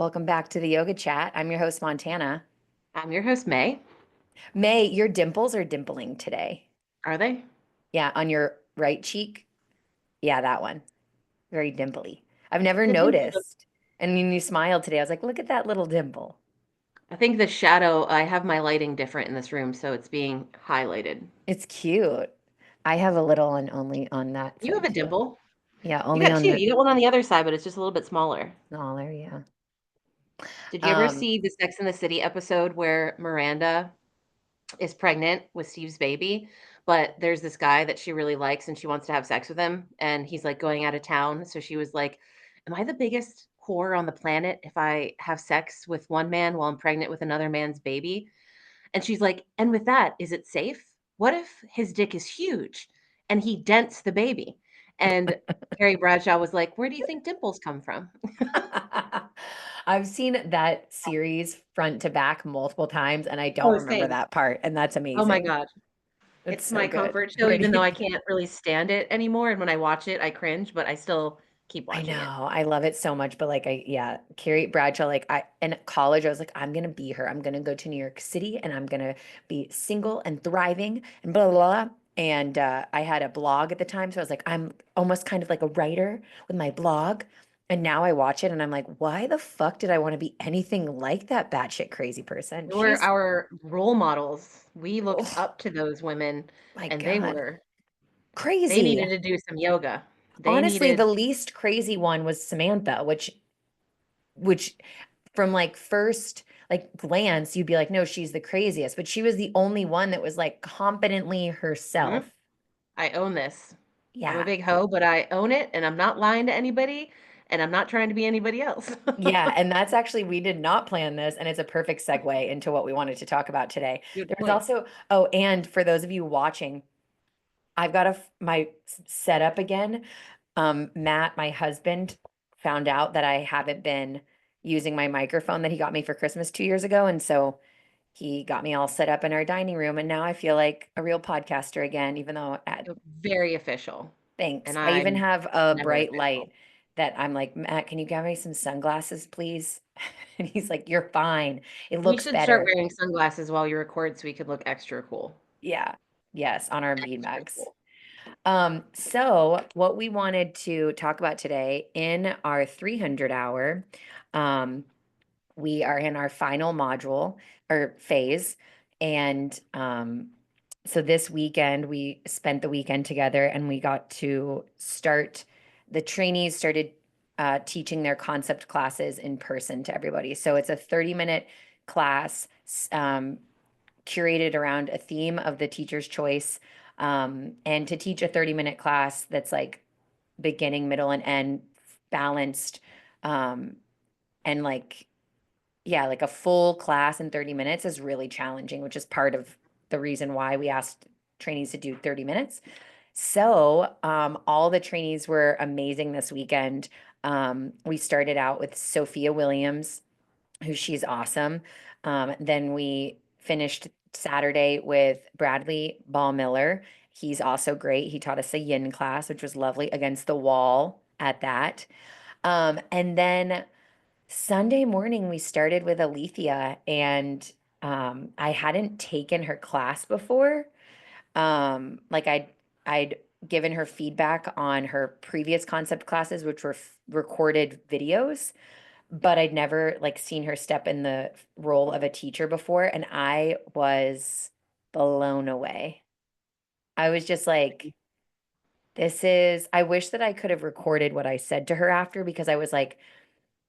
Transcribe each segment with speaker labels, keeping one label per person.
Speaker 1: Welcome back to the Yoga Chat. I'm your host, Montana.
Speaker 2: I'm your host, May.
Speaker 1: May, your dimples are dimpling today.
Speaker 2: Are they?
Speaker 1: Yeah, on your right cheek. Yeah, that one. Very dimply. I've never
Speaker 2: The dimple.
Speaker 1: noticed. And when you smiled today, I was like, look at that little dimple.
Speaker 2: I think the shadow, I have my lighting different in this room, so it's being highlighted.
Speaker 1: It's cute. I have a little one only on that
Speaker 2: You have
Speaker 1: side
Speaker 2: a
Speaker 1: too.
Speaker 2: dimple.
Speaker 1: Yeah,
Speaker 2: You
Speaker 1: only
Speaker 2: got
Speaker 1: on
Speaker 2: two.
Speaker 1: the
Speaker 2: You got one on the other side, but it's just a little bit smaller.
Speaker 1: smaller, yeah.
Speaker 2: Did you ever
Speaker 1: Um,
Speaker 2: see the Sex and the City episode where Miranda is pregnant with Steve's baby, but there's this guy that she really likes and she wants to have sex with him, and he's like going out of town. So she was like, am I the biggest whore on the planet if I have sex with one man while I'm pregnant with another man's baby? And she's like, and with that, is it safe? What if his dick is huge and he dents the baby? And Carrie Bradshaw was like, where do you think dimples come from?
Speaker 1: I've seen that series front to back multiple times, and I don't
Speaker 2: Oh,
Speaker 1: remember
Speaker 2: same.
Speaker 1: that part, and that's
Speaker 2: Oh my
Speaker 1: amazing.
Speaker 2: God.
Speaker 1: It's
Speaker 2: It's
Speaker 1: so
Speaker 2: my
Speaker 1: good.
Speaker 2: comfort show,
Speaker 1: Where do
Speaker 2: even though
Speaker 1: you
Speaker 2: I can't really stand it anymore. And when I watch it, I cringe, but I still keep
Speaker 1: I
Speaker 2: watching it.
Speaker 1: know. I love it so much. But like yeah, Carrie Bradshaw, like in college, I was like, I'm gonna be her. I'm gonna go to New York City and I'm gonna be single and thriving and blah blah blah. And I had a blog at the time. So I was like, I'm almost kind of like a writer with my blog. And now I watch it and I'm like, why the fuck did I want to be anything like that batshit crazy person?
Speaker 2: They were
Speaker 1: She's
Speaker 2: our role models. We looked
Speaker 1: oh
Speaker 2: up to those women,
Speaker 1: my
Speaker 2: and
Speaker 1: God.
Speaker 2: they
Speaker 1: Crazy.
Speaker 2: needed to do some yoga. They
Speaker 1: Honestly, the
Speaker 2: needed,
Speaker 1: least crazy one was Samantha, which from like first like glance you'd be like no she's the craziest but she was the only one that was like confidently
Speaker 2: mhm,
Speaker 1: herself.
Speaker 2: I own this. I'm a
Speaker 1: Yeah,
Speaker 2: big hoe, but I own it, and I'm not lying to anybody, and I'm not trying to be anybody else.
Speaker 1: yeah, and that's actually we did not plan this and it's a perfect segue into what we wanted to talk about today.
Speaker 2: Good
Speaker 1: There was
Speaker 2: point.
Speaker 1: also oh and for those of you watching, I've got my setup again. Matt, my husband, found out that I haven't been using my microphone that he got me for Christmas 2 years ago, and so he got me all set up in our dining room, and now I feel like a real podcaster again, even though
Speaker 2: Very official,
Speaker 1: thanks.
Speaker 2: and
Speaker 1: I even
Speaker 2: I'm
Speaker 1: have a
Speaker 2: never
Speaker 1: bright
Speaker 2: official.
Speaker 1: light that I'm like, Matt, can you get me some sunglasses, please? And he's like, you're fine. It
Speaker 2: We
Speaker 1: looks
Speaker 2: should start
Speaker 1: better.
Speaker 2: wearing sunglasses while you record so we could look extra cool.
Speaker 1: Yeah. Yes, on our
Speaker 2: Extra
Speaker 1: beanbags.
Speaker 2: cool.
Speaker 1: So what we wanted to talk about today in our 300 hour, um, we are in our final module or phase. And so this weekend, we spent the weekend together and we got to start, the trainees started teaching their concept classes in person to everybody. So it's a 30-minute class curated around a theme of the teacher's choice. And to teach a 30-minute class that's like beginning, middle, and end balanced, um, and like yeah, like a full class in 30 minutes is really challenging, which is part of the reason why we asked trainees to do 30 minutes. So, all the trainees were amazing this weekend. We started out with Sophia Williams, who she's awesome. Then we finished Saturday with Bradley Ball Miller. He's also great. He taught us a yin class, which was lovely against the wall at that. And then Sunday morning, we started with Alethea, and I hadn't taken her class before. Like I'd given her feedback on her previous concept classes, which were recorded videos, but I'd never like seen her step in the role of a teacher before, and I was blown away. I was just like, I wish that I could have recorded what I said to her after because I was like,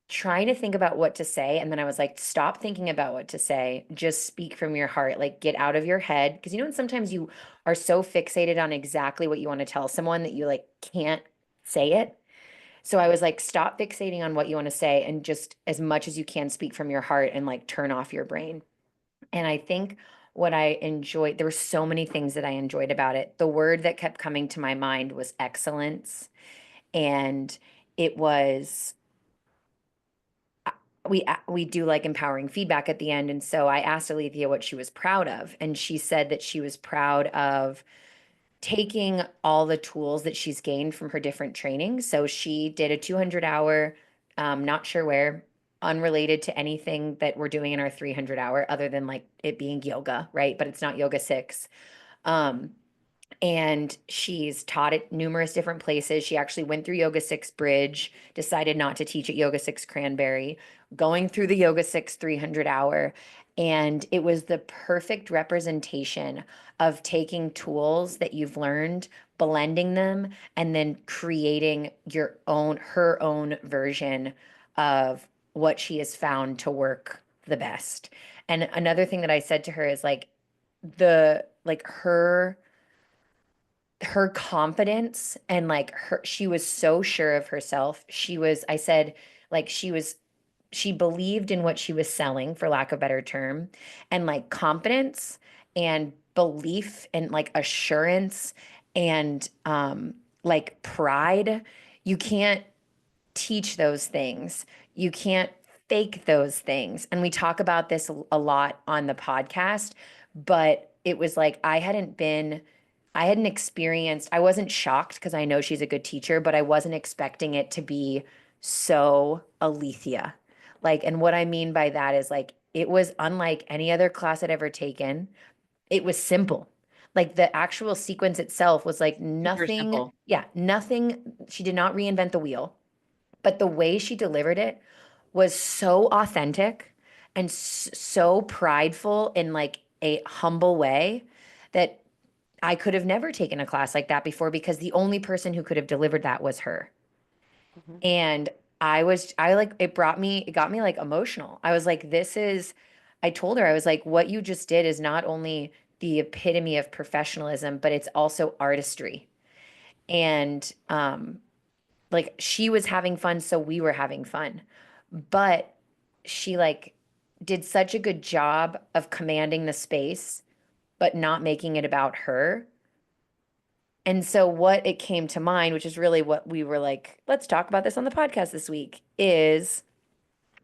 Speaker 1: trying to think about what to say. And then I was like, stop thinking about what to say. Just speak from your heart. Like, get out of your head. Because you know, and sometimes you are so fixated on exactly what you want to tell someone that you like can't say it. So I was like, stop fixating on what you want to say and just as much as you can speak from your heart and like turn off your brain. And I think what I enjoyed, there were so many things that I enjoyed about it. The word that kept coming to my mind was excellence. And it was we do like empowering feedback at the end, and so I asked Alethea what she was proud of, and she said that she was proud of taking all the tools that she's gained from her different trainings. So she did a 200 hour, not sure where, unrelated to anything that we're doing in our 300 hour other than like it being yoga, right? But it's not yoga 6. Um, and she's taught at numerous different places. She actually went through Yoga 6 Bridge, decided not to teach at Yoga 6 Cranberry, going through the Yoga 6 300 hour. And it was the perfect representation of taking tools that you've learned, blending them, and then creating your own, her own version of what she has found to work the best. And another thing that I said to her is like, like her confidence and like she was so sure of herself. I said, like, she believed in what she was selling, for lack of a better term, and like confidence and belief and like assurance and like pride. You can't teach those things. You can't fake those things. And we talk about this a lot on the podcast, but it was like I hadn't experienced, I wasn't shocked because I know she's a good teacher, but I wasn't expecting it to be so Alethea. Like, and what I mean by that is like, it was unlike any other class I'd ever taken. It was simple. Like the actual sequence itself was like
Speaker 2: Super
Speaker 1: nothing,
Speaker 2: simple.
Speaker 1: yeah, nothing. She did not reinvent the wheel, but the way she delivered it was so authentic and so prideful in like a humble way that I could have never taken a class like that before because the only person who could have delivered that was her.
Speaker 2: Mhm.
Speaker 1: And it got me like emotional. I was like, I told her, I was like, what you just did is not only the epitome of professionalism, but it's also artistry. And like she was having fun, so we were having fun. But she like did such a good job of commanding the space, but not making it about her. And so what it came to mind, which is really what we were like, let's talk about this on the podcast this week, is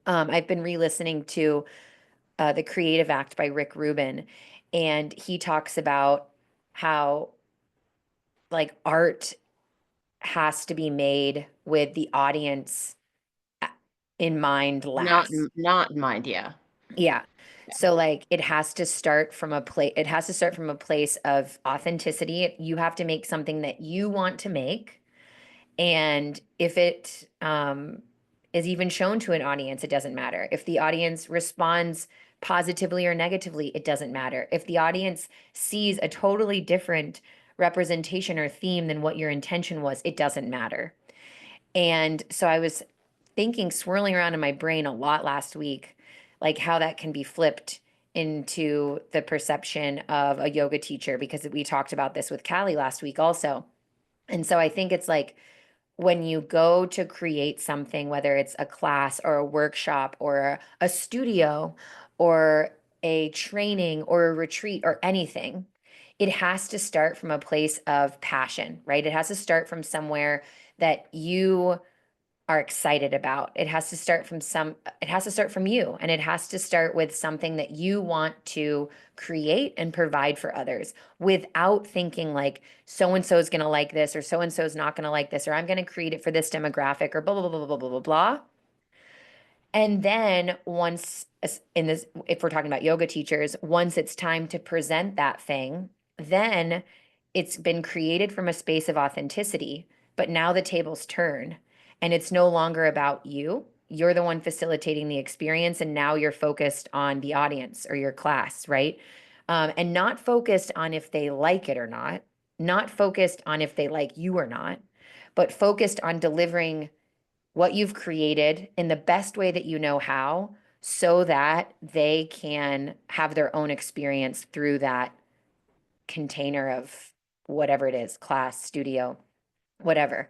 Speaker 1: I've been re-listening to The Creative Act by Rick Rubin, and he talks about how like art has to be made with the audience in mind last.
Speaker 2: Not in mind, yeah.
Speaker 1: Yeah.
Speaker 2: Yeah.
Speaker 1: So like it has to start from a place of authenticity. You have to make something that you want to make. And if it is even shown to an audience, it doesn't matter. If the audience responds positively or negatively, it doesn't matter. If the audience sees a totally different representation or theme than what your intention was, it doesn't matter. And so I was thinking, swirling around in my brain a lot last week, like how that can be flipped into the perception of a yoga teacher, because we talked about this with Callie last week also. And so I think it's like when you go to create something, whether it's a class or a workshop or a studio or a training or a retreat or anything, it has to start from a place of passion, right? It has to start from somewhere that you are excited about. It has to start from you, and it has to start with something that you want to create and provide for others without thinking like so and so is going to like this or so and so is not going to like this or I'm going to create it for this demographic or blah blah blah blah blah blah blah blah. And then in this, if we're talking about yoga teachers, once it's time to present that thing, then it's been created from a space of authenticity. But now the tables turn and it's no longer about you. You're the one facilitating the experience. And now you're focused on the audience or your class, right? And not focused on if they like it or not, not focused on if they like you or not, but focused on delivering what you've created in the best way that you know how so that they can have their own experience through that container of whatever it is, class, studio, whatever.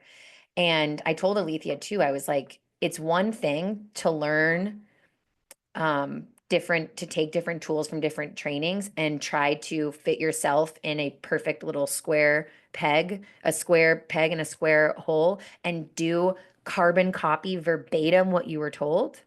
Speaker 1: And I told Alethea too, I was like, it's one thing to learn to take different tools from different trainings and try to fit yourself in a perfect little square peg in a square hole and do carbon copy verbatim what you were told.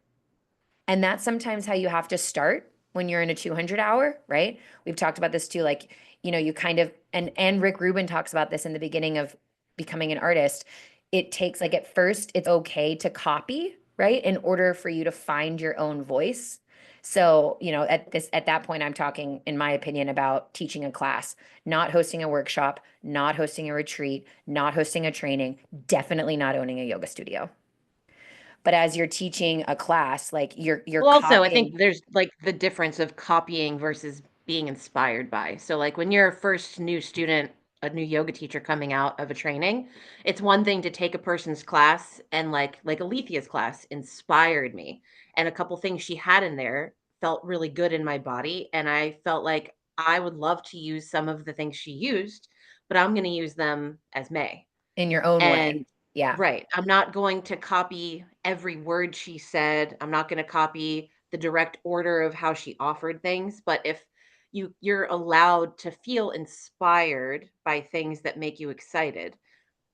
Speaker 1: And that's sometimes how you have to start when you're in a 200 hour, right? We've talked about this too, like, you kind of, and Rick Rubin talks about this in the beginning of becoming an artist. It takes like at first it's okay to copy, right? In order for you to find your own voice. So, at that point, I'm talking, in my opinion, about teaching a class, not hosting a workshop, not hosting a retreat, not hosting a training, definitely not owning a yoga studio. But as you're teaching a class, like you're
Speaker 2: Well, also, I think
Speaker 1: copying
Speaker 2: there's, like, the difference of copying versus being inspired by. So, like, when you're a first new student, a new yoga teacher coming out of a training, it's one thing to take a person's class and, like Alethea's class inspired me, and a couple things she had in there felt really good in my body, and I felt like I would love to use some of the things she used, but I'm gonna use them as May.
Speaker 1: in your own way.
Speaker 2: And
Speaker 1: Yeah,
Speaker 2: right, I'm not going to copy every word she said. I'm not gonna copy the direct order of how she offered things, but if you're allowed to feel inspired by things that make you excited,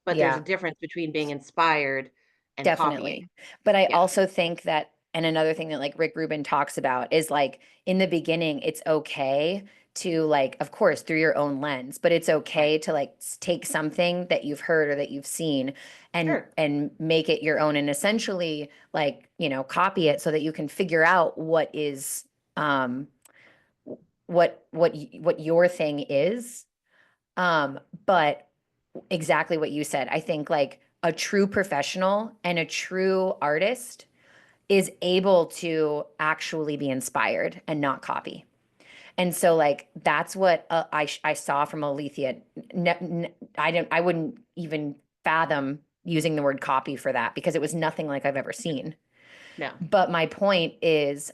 Speaker 2: but there's a
Speaker 1: yeah.
Speaker 2: difference between being inspired and copying.
Speaker 1: Definitely. But I
Speaker 2: Yeah,
Speaker 1: also think that, and another thing that like Rick Rubin talks about is like in the beginning, it's okay to like, of course, through your own lens, but it's
Speaker 2: right.
Speaker 1: okay to like take something that you've heard or that you've seen and
Speaker 2: Sure.
Speaker 1: make it your own and essentially like, copy it so that you can figure out what is um what your thing is. But exactly what you said. I think like a true professional and a true artist is able to actually be inspired and not copy. And so like that's what I saw from Alethea. I wouldn't even fathom using the word copy for that because it was nothing like I've ever seen.
Speaker 2: No.
Speaker 1: But my point is,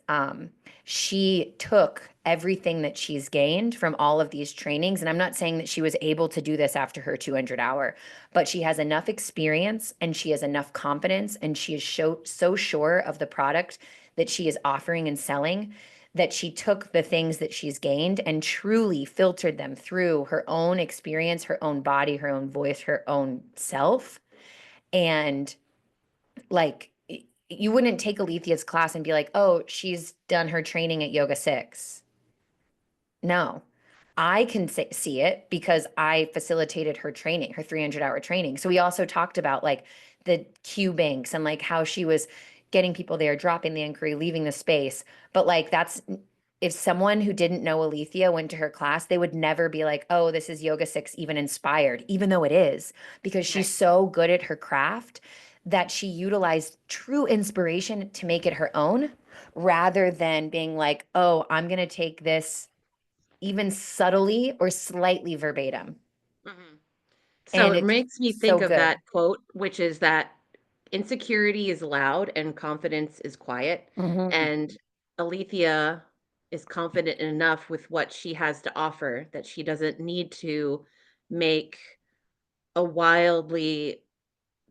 Speaker 1: she took everything that she's gained from all of these trainings. And I'm not saying that she was able to do this after her 200 hour, but she has enough experience and she has enough confidence and she is so sure of the product that she is offering and selling that she took the things that she's gained and truly filtered them through her own experience, her own body, her own voice, her own self. And like you wouldn't take Alethea's class and be like, oh, she's done her training at Yoga 6. No, I can see it because I facilitated her training, her 300-hour training. So we also talked about like the Q banks and like how she was getting people there, dropping the inquiry, leaving the space. But like that's if someone who didn't know Alethea went to her class, they would never be like, oh, this is Yoga 6 even inspired, even though it is, because she's
Speaker 2: Right.
Speaker 1: so good at her craft that she utilized true inspiration to make it her own rather than being like, oh, I'm going to take this even subtly or slightly verbatim.
Speaker 2: Mhm. So
Speaker 1: And
Speaker 2: it
Speaker 1: it's
Speaker 2: makes me
Speaker 1: so
Speaker 2: think of
Speaker 1: good.
Speaker 2: that quote, which is that insecurity is loud and confidence is quiet.
Speaker 1: Mhm.
Speaker 2: And Alethea is confident enough with what she has to offer that she doesn't need to make a wildly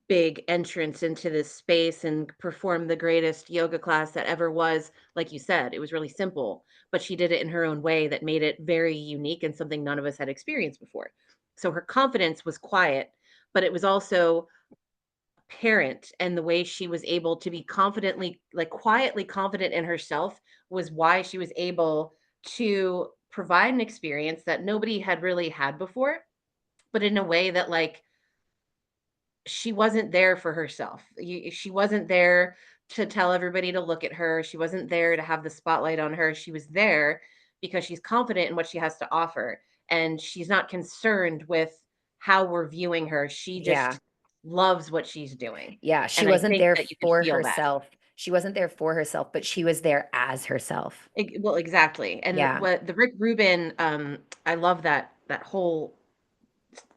Speaker 2: big entrance into this space and perform the greatest yoga class that ever was. Like you said, it was really simple, but she did it in her own way that made it very unique and something none of us had experienced before. So her confidence was quiet, but it was also parent, and the way she was able to be confidently, like quietly confident in herself was why she was able to provide an experience that nobody had really had before, but in a way that like she wasn't there for herself. She wasn't there to tell everybody to look at her. She wasn't there to have the spotlight on her. She was there because she's confident in what she has to offer. And she's not concerned with how we're viewing her. She
Speaker 1: Yeah.
Speaker 2: just loves what she's doing.
Speaker 1: Yeah. She
Speaker 2: And I
Speaker 1: wasn't
Speaker 2: think
Speaker 1: there
Speaker 2: that you could
Speaker 1: for
Speaker 2: feel that.
Speaker 1: herself. She wasn't there for herself, but she was there as herself.
Speaker 2: Well, exactly. And
Speaker 1: Yeah.
Speaker 2: what the Rick Rubin, I love that whole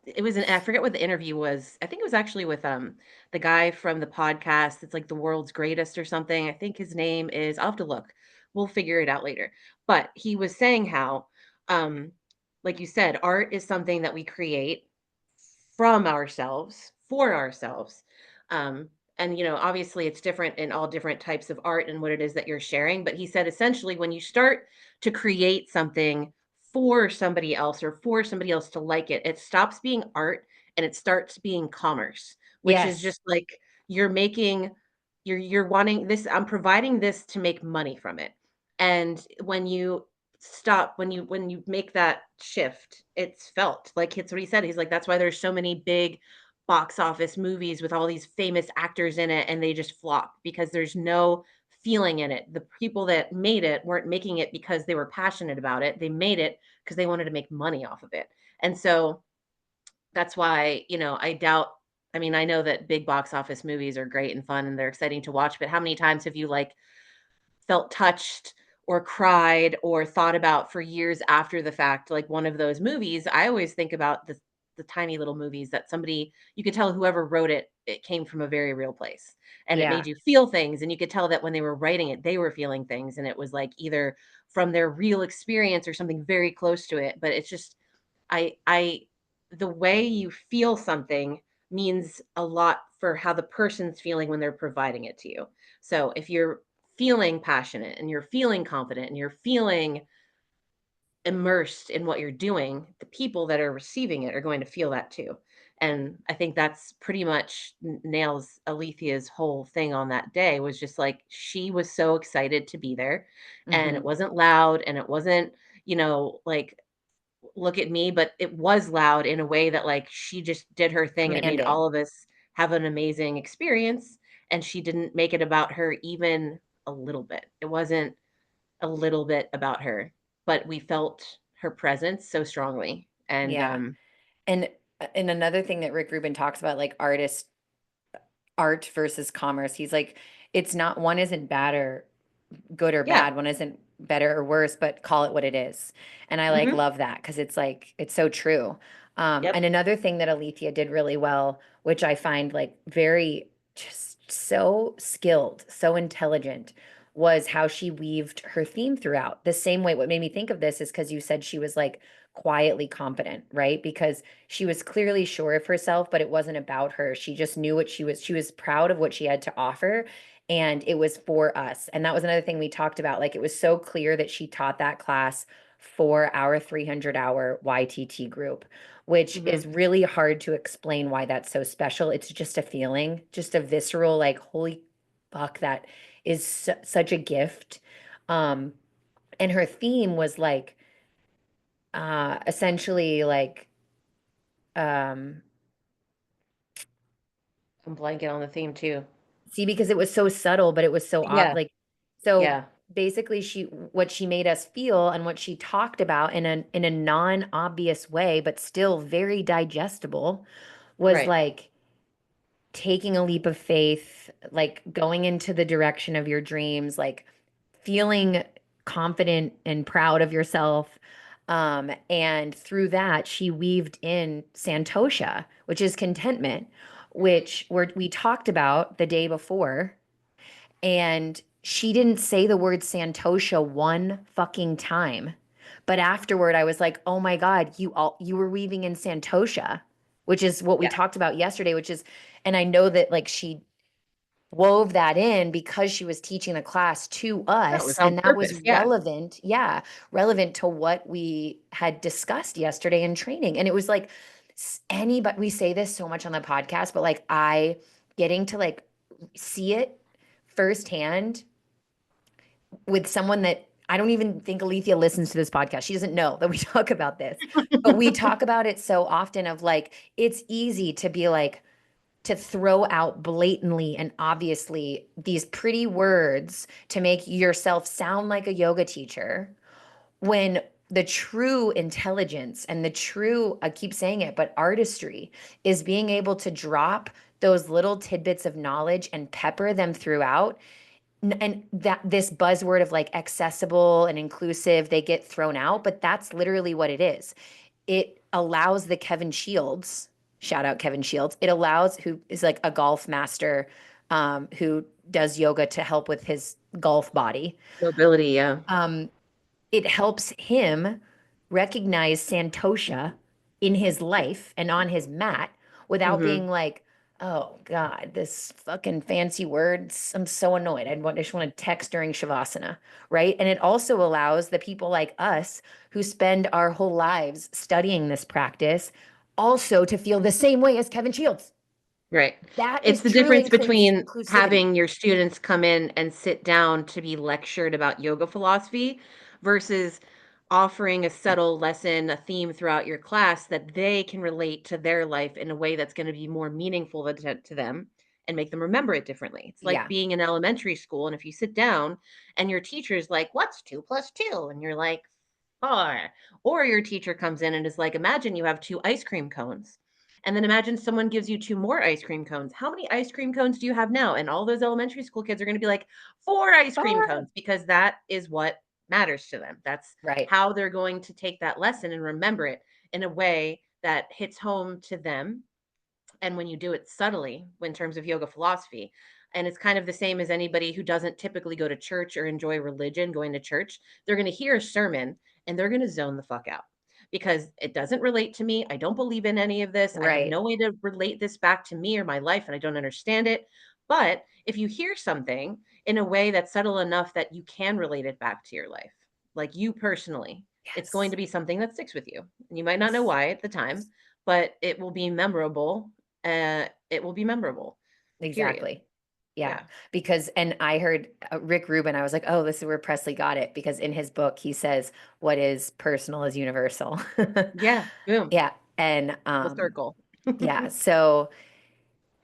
Speaker 2: it was an I forget what the interview was. I think it was actually with, the guy from the podcast that's like the world's greatest or something. I think his name is I'll have to look. We'll figure it out later. But he was saying how, um, like you said, art is something that we create from ourselves, for ourselves. Um, and obviously it's different in all different types of art and what it is that you're sharing. But he said essentially when you start to create something for somebody else or for somebody else to like it, it stops being art and it starts being commerce, which is
Speaker 1: Yes.
Speaker 2: just like you're making you're wanting this, I'm providing this to make money from it. And when you make that shift, it's felt like it's what he said. He's like, that's why there's so many big box office movies with all these famous actors in it and they just flop because there's no feeling in it. The people that made it weren't making it because they were passionate about it. They made it because they wanted to make money off of it. And so that's why, I doubt, I mean, I know that big box office movies are great and fun and they're exciting to watch, but how many times have you like felt touched or cried or thought about for years after the fact, like one of those movies? I always think about the tiny little movies that somebody, you could tell whoever wrote it, it came from a very real place and it
Speaker 1: Yeah.
Speaker 2: made you feel things. And you could tell that when they were writing it, they were feeling things. And it was like either from their real experience or something very close to it. But it's just, I the way you feel something means a lot for how the person's feeling when they're providing it to you. So if you're feeling passionate and you're feeling confident and you're feeling immersed in what you're doing, the people that are receiving it are going to feel that too. And I think that's pretty much nails Alethea's whole thing on that day was just like she was so excited to be there and it
Speaker 1: Hmm.
Speaker 2: wasn't loud and it wasn't, like look at me, but it was loud in a way that like she just did her thing and it made
Speaker 1: Commanding.
Speaker 2: all of us have an amazing experience. And she didn't make it about her even a little bit. It wasn't a little bit about her, but we felt her presence so strongly. And
Speaker 1: Yeah. And another thing that Rick Rubin talks about, like art versus commerce. He's like, it's not, one isn't bad or good or
Speaker 2: yeah.
Speaker 1: bad, one isn't better or worse, but call it what it is. And I like
Speaker 2: Hmm.
Speaker 1: love that because it's like it's so true. And
Speaker 2: Yep.
Speaker 1: another thing that Alethea did really well, which I find like very just so skilled, so intelligent, was how she weaved her theme throughout. The same way, what made me think of this is because you said she was like quietly confident, right? Because she was clearly sure of herself, but it wasn't about her. She just knew what she was proud of what she had to offer, and it was for us. And that was another thing we talked about. Like it was so clear that she taught that class for our 300-hour YTT group, which
Speaker 2: Hmm.
Speaker 1: is really hard to explain why that's so special. It's just a feeling, just a visceral, like, holy fuck, that is such a gift. Um, and her theme was like, essentially like, um,
Speaker 2: I'm blanking on the theme too.
Speaker 1: see, because it was so subtle, but it was so
Speaker 2: Yeah.
Speaker 1: like, so
Speaker 2: Yeah.
Speaker 1: basically what she made us feel and what she talked about in a non-obvious way, but still very digestible, was
Speaker 2: Right.
Speaker 1: like taking a leap of faith, like going into the direction of your dreams, like feeling confident and proud of yourself. And through that, she weaved in Santosha, which is contentment, which we talked about the day before. And she didn't say the word Santosha one fucking time. But afterward, I was like, oh my God, you were weaving in Santosha, which is what we
Speaker 2: Yeah.
Speaker 1: talked about yesterday, which is, and I know that like she wove that in because she was teaching the class to
Speaker 2: That was
Speaker 1: us,
Speaker 2: on
Speaker 1: and that was
Speaker 2: purpose. Yeah.
Speaker 1: relevant. Yeah, relevant to what we had discussed yesterday in training. And it was like anybody, we say this so much on the podcast, but like I getting to like see it firsthand with someone that I don't even think Alethea listens to this podcast. She doesn't know that we talk about this, but we talk about it so often of like, it's easy to be like, to throw out blatantly and obviously these pretty words to make yourself sound like a yoga teacher, when the true intelligence and the true, I keep saying it, but artistry is being able to drop those little tidbits of knowledge and pepper them throughout. And that this buzzword of like accessible and inclusive, they get thrown out, but that's literally what it is. It allows the Kevin Shields, shout out Kevin Shields, it allows, who is like a golf master, who does yoga to help with his golf body.
Speaker 2: Mobility. Yeah.
Speaker 1: Um, it helps him recognize Santosha in his life and on his mat without
Speaker 2: Hmm.
Speaker 1: being like, oh God, this fucking fancy words. I'm so annoyed. I just want to text during Shavasana, right? And it also allows the people like us who spend our whole lives studying this practice also to feel the same way as Kevin Shields.
Speaker 2: Right.
Speaker 1: That
Speaker 2: It's
Speaker 1: is
Speaker 2: the
Speaker 1: true
Speaker 2: difference between
Speaker 1: inclusivity.
Speaker 2: having your students come in and sit down to be lectured about yoga philosophy versus offering a subtle lesson, a theme throughout your class that they can relate to their life in a way that's going to be more meaningful to them and make them remember it differently. It's like
Speaker 1: Yeah.
Speaker 2: being in elementary school. And if you sit down and your teacher's like, "What's two plus two?" And you're like, "Four." Or your teacher comes in and is like, "Imagine you have two ice cream cones." And then imagine someone gives you two more ice cream cones. How many ice cream cones do you have now? And all those elementary school kids are going to be like, four ice cream
Speaker 1: Far.
Speaker 2: cones, because that is what matters to them. That's
Speaker 1: Right.
Speaker 2: how they're going to take that lesson and remember it in a way that hits home to them, and when you do it subtly in terms of yoga philosophy. And it's kind of the same as anybody who doesn't typically go to church or enjoy religion going to church. They're going to hear a sermon and they're going to zone the fuck out because it doesn't relate to me. I don't believe in any of this. I have
Speaker 1: Right.
Speaker 2: no way to relate this back to me or my life, and I don't understand it. But if you hear something in a way that's subtle enough that you can relate it back to your life, like you personally, it's going
Speaker 1: Yes.
Speaker 2: to be something that sticks with you. And you might not know
Speaker 1: Yes.
Speaker 2: why at the time, but it will be memorable. It will be memorable, period.
Speaker 1: Exactly. Yeah,
Speaker 2: Yeah.
Speaker 1: because and I heard Rick Rubin, I was like, "Oh, this is where Presley got it," because in his book he says, "What is personal is universal."
Speaker 2: Yeah, boom,
Speaker 1: Yeah, and
Speaker 2: full circle.
Speaker 1: yeah, so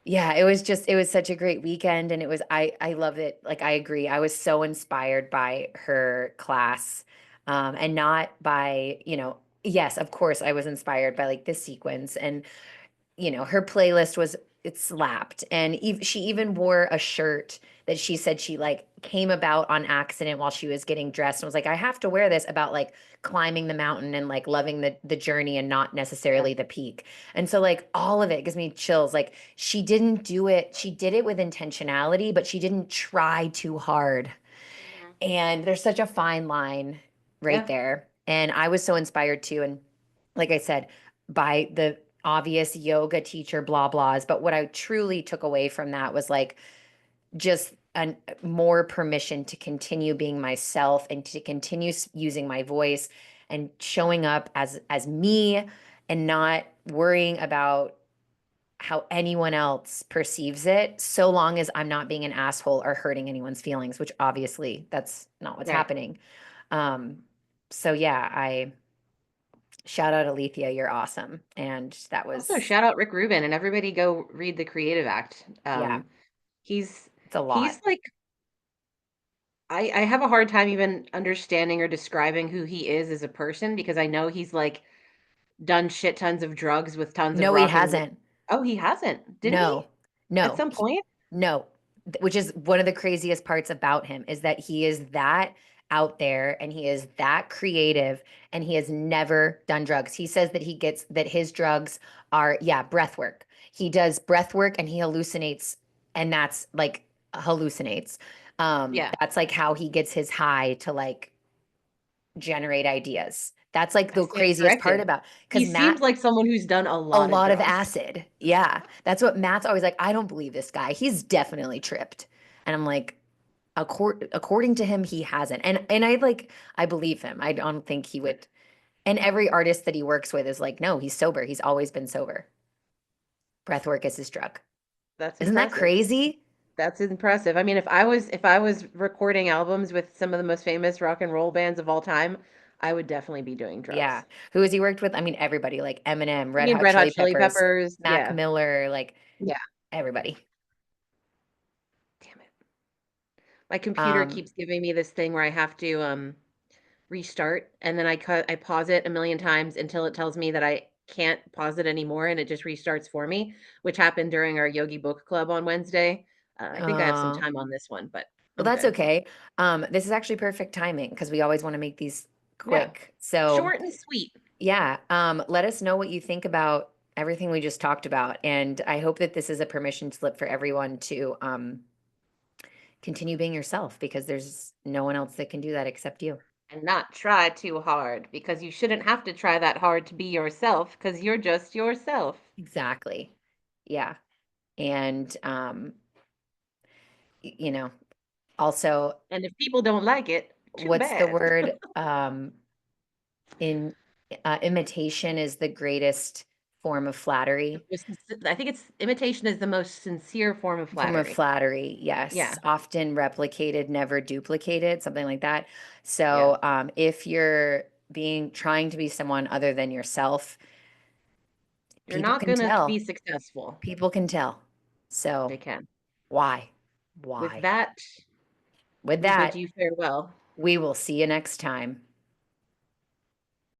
Speaker 1: yeah, it was such a great weekend, and it was I love it. Like I agree. I was so inspired by her class. And not by, yes, of course I was inspired by like this sequence, and her playlist was it slapped. And she even wore a shirt that she said she like came about on accident while she was getting dressed and was like, I have to wear this about like climbing the mountain and like loving the journey and not
Speaker 2: Yeah.
Speaker 1: necessarily the peak. And so like all of it gives me chills. Like she didn't do it, she did it with intentionality, but she didn't try too hard.
Speaker 2: Mhm.
Speaker 1: And there's such a fine line right
Speaker 2: Yeah.
Speaker 1: there. And I was so inspired too. And like I said, by the obvious yoga teacher blah blahs. But what I truly took away from that was like just an more permission to continue being myself and to continue using my voice and showing up as me and not worrying about how anyone else perceives it, so long as I'm not being an asshole or hurting anyone's feelings, which obviously that's not what's
Speaker 2: Right.
Speaker 1: happening. Um, so yeah, I shout out Alethea, you're awesome. And that
Speaker 2: Also,
Speaker 1: was,
Speaker 2: shout out Rick Rubin, and everybody go read The Creative Act.
Speaker 1: yeah,
Speaker 2: He's
Speaker 1: it's a
Speaker 2: he's
Speaker 1: lot.
Speaker 2: like, I have a hard time even understanding or describing who he is as a person, because I know he's like done shit tons of drugs with tons of
Speaker 1: No, he
Speaker 2: rock and roll.
Speaker 1: hasn't.
Speaker 2: Oh, he hasn't, didn't he?
Speaker 1: No,
Speaker 2: At
Speaker 1: no,
Speaker 2: some point?
Speaker 1: no, which is one of the craziest parts about him is that he is that out there and he is that creative and he has never done drugs. He says that he gets that his drugs are, yeah, breath work. He does breath work and he hallucinates, and that's like hallucinates.
Speaker 2: Yeah.
Speaker 1: That's like how he gets his high to like generate ideas. That's like
Speaker 2: I
Speaker 1: the
Speaker 2: stand
Speaker 1: craziest part
Speaker 2: corrected.
Speaker 1: about
Speaker 2: He
Speaker 1: because
Speaker 2: seems
Speaker 1: Matt
Speaker 2: like someone who's done a
Speaker 1: a
Speaker 2: lot of
Speaker 1: lot of
Speaker 2: drugs.
Speaker 1: acid. Yeah. That's what Matt's always like. I don't believe this guy. He's definitely tripped. And I'm like, according to him, he hasn't. And I like I believe him. I don't think he would. And every artist that he works with is like, no, he's sober. He's always been sober. Breath work is his drug.
Speaker 2: That's
Speaker 1: Isn't that
Speaker 2: impressive.
Speaker 1: crazy?
Speaker 2: That's impressive. I mean, if I was recording albums with some of the most famous rock and roll bands of all time, I would definitely be doing
Speaker 1: Yeah.
Speaker 2: drugs.
Speaker 1: Who has he worked with? I mean, everybody, like Eminem,
Speaker 2: I
Speaker 1: Red
Speaker 2: mean,
Speaker 1: Hot
Speaker 2: Red Hot
Speaker 1: Chili
Speaker 2: Chili
Speaker 1: Peppers,
Speaker 2: Peppers,
Speaker 1: Mac
Speaker 2: yeah.
Speaker 1: Miller, like
Speaker 2: Yeah.
Speaker 1: everybody.
Speaker 2: Damn it. My computer
Speaker 1: Um,
Speaker 2: keeps giving me this thing where I have to restart, and then I pause it a million times until it tells me that I can't pause it anymore, and it just restarts for me, which happened during our Yogi Book Club on Wednesday. I think I have some
Speaker 1: uh,
Speaker 2: time on this one, but
Speaker 1: Well,
Speaker 2: I'm
Speaker 1: that's
Speaker 2: good.
Speaker 1: okay. This is actually perfect timing because we always want to make these
Speaker 2: Yeah.
Speaker 1: quick. So,
Speaker 2: Short and sweet.
Speaker 1: yeah, let us know what you think about everything we just talked about. And I hope that this is a permission slip for everyone to continue being yourself because there's no one else that can do that except you.
Speaker 2: And not try too hard, because you shouldn't have to try that hard to be yourself, because you're just yourself.
Speaker 1: Exactly. Yeah. And, also,
Speaker 2: And if people don't like it, too
Speaker 1: what's the
Speaker 2: bad.
Speaker 1: word? In imitation is the greatest form of flattery.
Speaker 2: I think it's imitation is the most sincere form of
Speaker 1: Form of
Speaker 2: flattery.
Speaker 1: flattery,
Speaker 2: Yeah.
Speaker 1: yes. Often replicated, never duplicated, something like that.
Speaker 2: Yeah.
Speaker 1: So, if you're trying to be someone other than yourself,
Speaker 2: You're
Speaker 1: people
Speaker 2: not
Speaker 1: can
Speaker 2: gonna be
Speaker 1: tell.
Speaker 2: successful.
Speaker 1: People can tell. So
Speaker 2: They can.
Speaker 1: why?
Speaker 2: With
Speaker 1: Why?
Speaker 2: that,
Speaker 1: With
Speaker 2: we bid
Speaker 1: that,
Speaker 2: you farewell.
Speaker 1: we will see you next time.